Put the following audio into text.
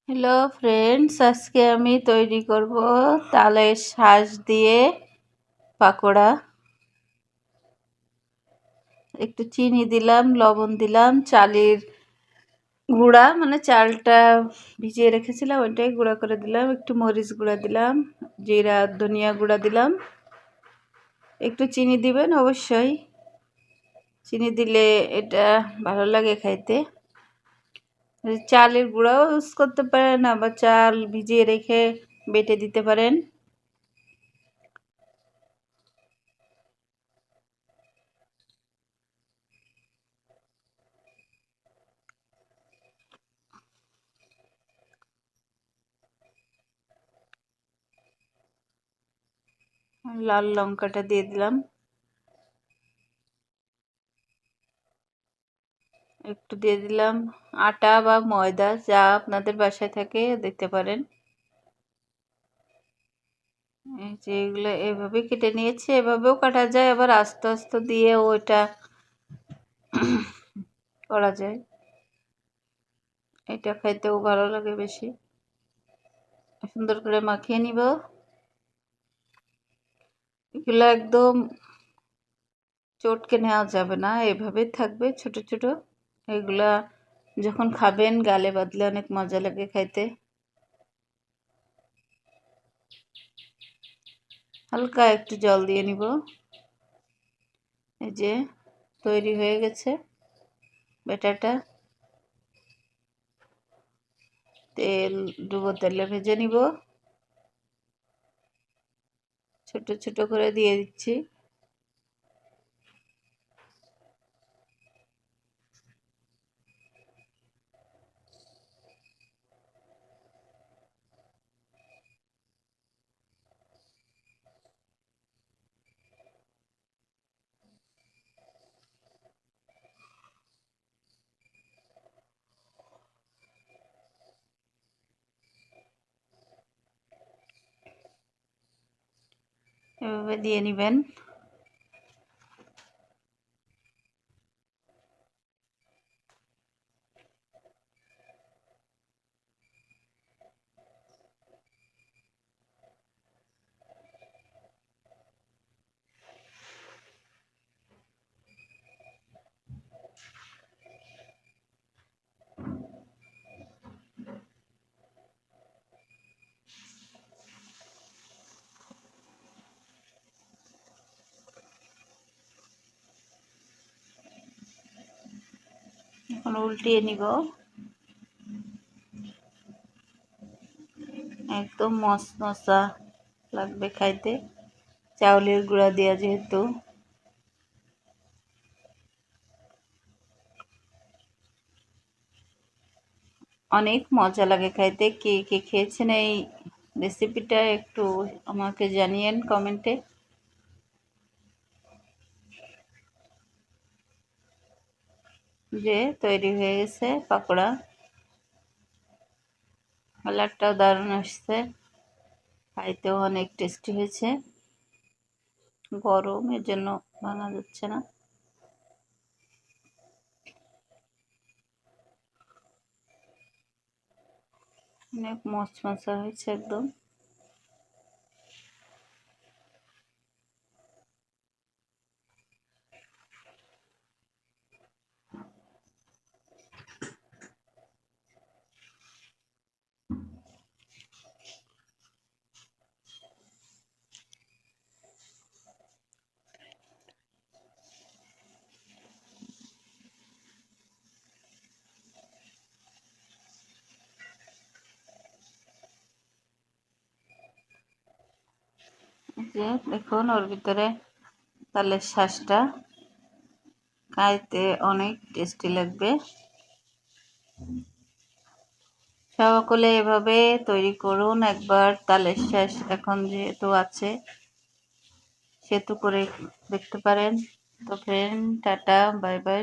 Hello friends, আজকে আমি তৈরি করব তালের শাঁস দিয়ে পাকোড়া। একটু চিনি দিলাম, লবণ দিলাম, চালের গুঁড়া মানে চালটা ভিজিয়ে রেখেছিলাম ওইটাই গুঁড়া করে দিলাম, একটু মরিচ গুঁড়া দিলাম, জিরা ধনিয়া গুঁড়া দিলাম। একটু চিনি দিবেন অবশ্যই, চিনি দিলে এটা ভালো লাগে খাইতে। চালের গুঁড়াও ইউজ করতে পারেন, আবার চাল ভিজিয়ে রেখে বেটে দিতে পারেন। লাল লঙ্কাটা দিয়ে দিলাম, একটু দিয়ে দিলাম আটা বা ময়দা, যা আপনাদের বাসায় থাকে দিতে পারেন। এই যে এগুলো এভাবে কেটে নিয়েছি, এভাবেও কাটা যায়, আবার আস্তে আস্তে দিয়ে ওইটা করা যায়, এটা খাইতেও ভালো লাগে বেশি। সুন্দর করে মাখিয়ে নিব। এগুলো একদম চটকে নেওয়া যাবে না, এভাবে থাকবে ছোট ছোট। এগুলা যখন খাবেন গালে বাঁধলে অনেক মজা লাগে খাইতে। হালকা একটু জল দিয়ে নিব। এই যে তৈরি হয়ে গেছে ব্যাটারটা। ডুবো তেলে ভেজে নিব, ছোট ছোট করে দিয়ে দিচ্ছি। এভাবে দিয়ে নেবেন। এখন উল্টিয়ে নিব। একদম মশমশা লাগবে খাইতে, চাউলের গুঁড়া দেওয়া যেহেতু। অনেক মজা লাগে খাইতে। কে কে খেয়েছেন এই রেসিপিটা একটু আমাকে জানিয়েন কমেন্টে। যে তৈরি হয়ে গেছে পাকোড়া, কালারটাও দারুণ আসছে, খাইতেও অনেক টেস্টি হয়েছে। গরম, এর জন্য ভাঙা যাচ্ছে না। অনেক মচমচা হয়েছে একদম। যে দেখুন ওর ভিতরে তালের শাঁসটা, খাইতে অনেক টেস্টি লাগবে। সকলে এভাবে তৈরি করুন একবার তালের শাঁস, এখন যেহেতু আছে সেহেতু করে দেখতে পারেন। তো ফ্রেন্ড, টাটা, বাই বাই।